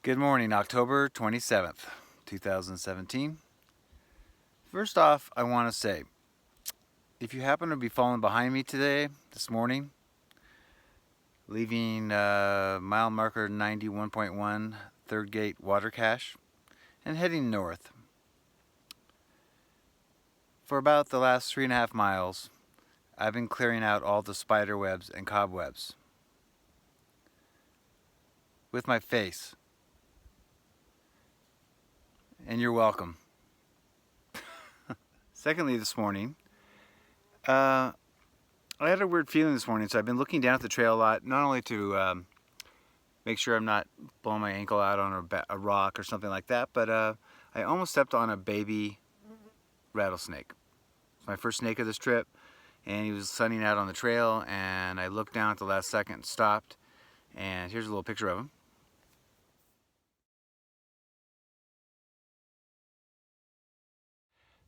Good morning, October 27th, 2017. First off, I want to say, if you happen to be falling behind me this morning, leaving mile marker 91.1 third gate water cache and heading north, for about the last 3.5 miles, I've been clearing out all the spider webs and cobwebs with my face. And you're welcome. Secondly, this morning, I had a weird feeling this morning, so I've been looking down at the trail a lot, not only to make sure I'm not blowing my ankle out on a rock or something like that, but I almost stepped on a baby rattlesnake. It's my first snake of this trip, and he was sunning out on the trail, and I looked down at the last second and stopped, and here's a little picture of him.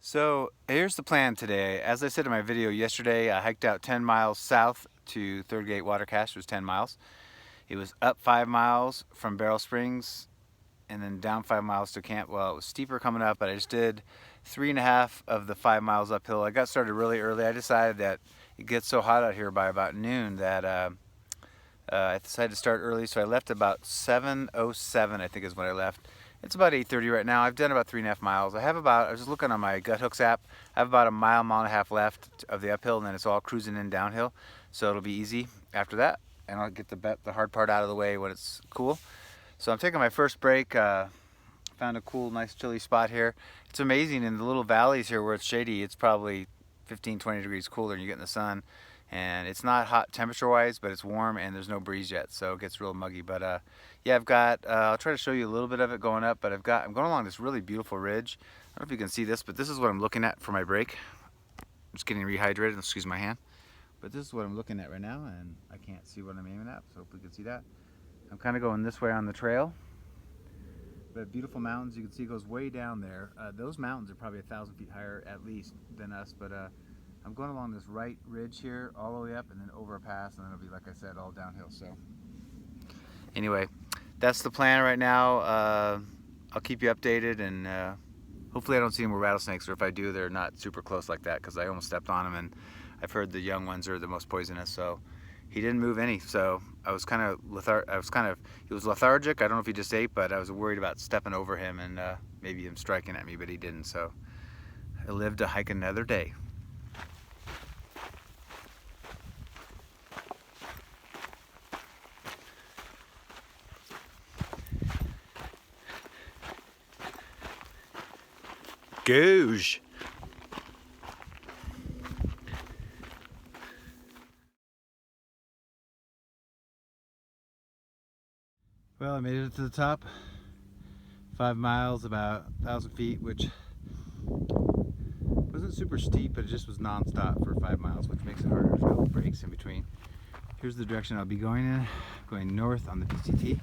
So here's the plan today. As I said in my video yesterday, I hiked out 10 miles south to Third Gate Water Cache. It was 10 miles. It was up 5 miles from Barrel Springs and then down 5 miles to camp. Well, it was steeper coming up, but I just did 3.5 of the 5 miles uphill. I got started really early. I decided that it gets so hot out here by about noon that I decided to start early, so I left about 7:07, I think is when I left. It's about 8:30 right now. I've done about 3.5 miles. I was just looking on my Gut Hooks app. I have about a mile and a half left of the uphill, and then it's all cruising in downhill. So it'll be easy after that, and I'll get the hard part out of the way when it's cool. So I'm taking my first break. Found a cool, nice, chilly spot here. It's amazing in the little valleys here where it's shady. It's probably 15-20 degrees cooler, and you get in the sun. And it's not hot temperature-wise, but it's warm, and there's no breeze yet, so it gets real muggy. But yeah, I've got. I'll try to show you a little bit of it going up, but I'm going along this really beautiful ridge. I don't know if you can see this, but this is what I'm looking at for my break. I'm just getting rehydrated. Excuse my hand, but this is what I'm looking at right now, and I can't see what I'm aiming at, so hopefully you can see that. I'm kind of going this way on the trail. But beautiful mountains. You can see it goes way down there. Those mountains are probably 1,000 feet higher at least than us, but I'm going along this right ridge here all the way up and then over a pass, and then it'll be, like I said, all downhill. So anyway, that's the plan right now. I'll keep you updated, and hopefully I don't see any more rattlesnakes, or if I do, they're not super close like that, because I almost stepped on them, and I've heard the young ones are the most poisonous. So he didn't move any, so I was kind of he was lethargic. I don't know if he just ate, but I was worried about stepping over him and maybe him striking at me, but he didn't. So I lived to hike another day. Goosh. Well, I made it to the top. 5 miles, about 1,000 feet, which wasn't super steep, but it just was non-stop for 5 miles, which makes it harder. There's no breaks in between. Here's the direction I'll be going in, going north on the PCT.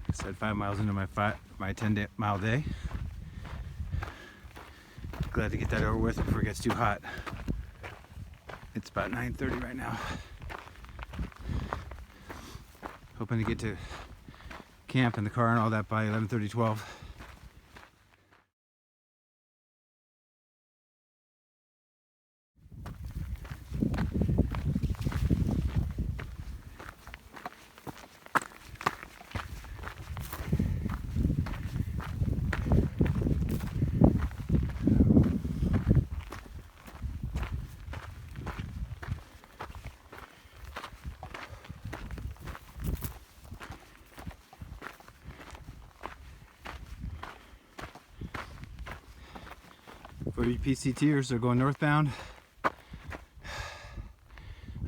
I said 5 miles into my 10-mile day. Glad to get that over with before it gets too hot. It's about 9:30 right now. Hoping to get to camp and the car and all that by 11:30, 12. For you PCTers that are going northbound,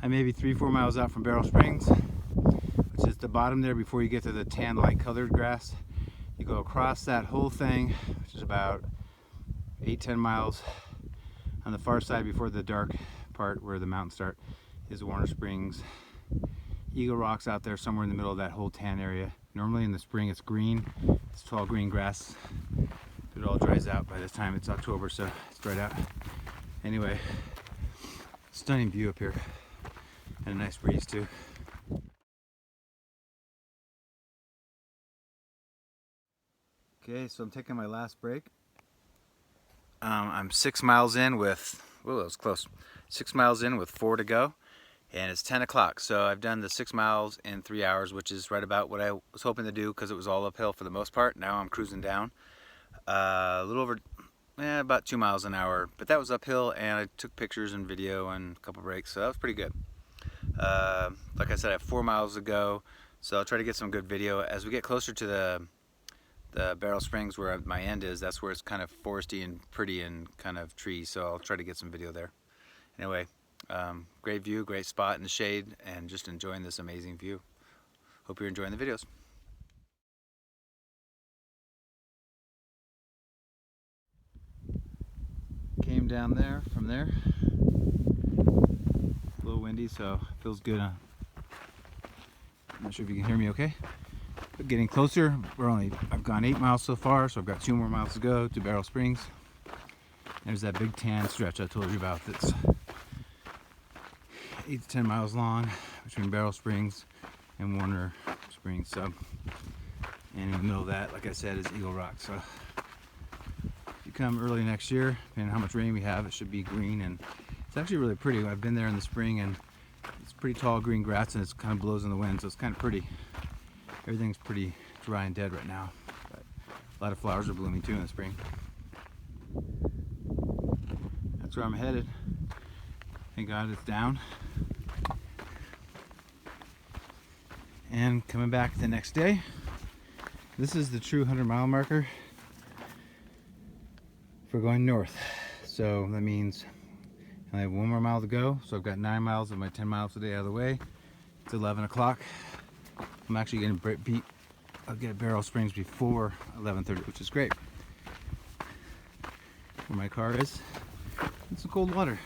I may be 3-4 miles out from Barrel Springs, which is the bottom there before you get to the tan light colored grass. You go across that whole thing, which is about 8-10 miles. On the far side before the dark part where the mountains start is Warner Springs. Eagle Rock's out there somewhere in the middle of that whole tan area. Normally in the spring it's green, it's tall green grass. It all dries out by this time. It's October, so it's dried out. Anyway, stunning view up here, and a nice breeze too. Okay, so I'm taking my last break. I'm 6 miles in with, whoa, that was close. 6 miles in with 4 to go, and it's 10 o'clock. So I've done the 6 miles in 3 hours, which is right about what I was hoping to do because it was all uphill for the most part. Now I'm cruising down a little over, about 2 miles an hour, but that was uphill, and I took pictures and video and a couple breaks, so that was pretty good. Like I said, I have 4 miles to go, so I'll try to get some good video. As we get closer to the Barrel Springs where my end is, that's where it's kind of foresty and pretty and kind of trees, so I'll try to get some video there. Anyway, great view, great spot in the shade, and just enjoying this amazing view. Hope you're enjoying the videos. Came down there from there. A little windy, so it feels good. I'm not sure if you can hear me okay. But getting closer, I've gone 8 miles so far, so I've got 2 more miles to go to Barrel Springs. There's that big tan stretch I told you about that's 8 to 10 miles long between Barrel Springs and Warner Springs. So, and in the middle of that, like I said, is Eagle Rock. So if you come early next year, depending on how much rain we have, it should be green, and it's actually really pretty. I've been there in the spring, and it's pretty tall green grass, and it kind of blows in the wind, so it's kind of pretty. Everything's pretty dry and dead right now, but a lot of flowers are blooming too in the spring. That's where I'm headed. Thank God it's down. And coming back the next day. This is the true 100-mile marker for going north. So that means I have 1 more mile to go. So I've got 9 miles of my 10 miles a day out of the way. It's 11 o'clock. I'm actually going to beat. I'll get Barrel Springs before 11:30, which is great. Where my car is, and some cold water.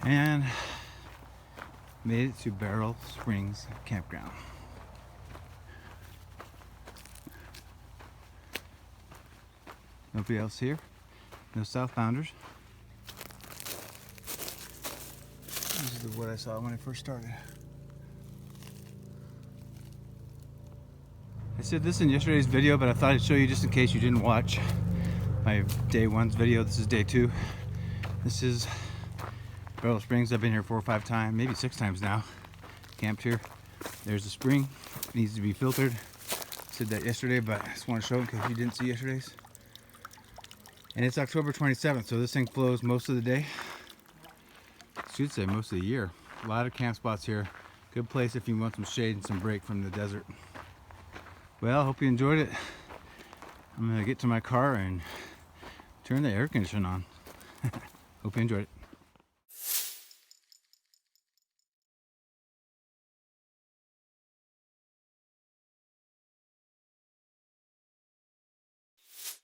And made it to Barrel Springs Campground. Nobody else here. No southbounders. This is what I saw when I first started. I said this in yesterday's video, but I thought I'd show you just in case you didn't watch my day 1's video. This is day 2. This is Barrel Springs. I've been here 4 or 5 times, maybe 6 times now. Camped here. There's the spring. It needs to be filtered. I said that yesterday, but I just want to show it in case you didn't see yesterday's. And it's October 27th, so this thing flows most of the day. I should say most of the year. A lot of camp spots here. Good place if you want some shade and some break from the desert. Well, I hope you enjoyed it. I'm gonna get to my car and turn the air conditioner on. Hope you enjoyed it.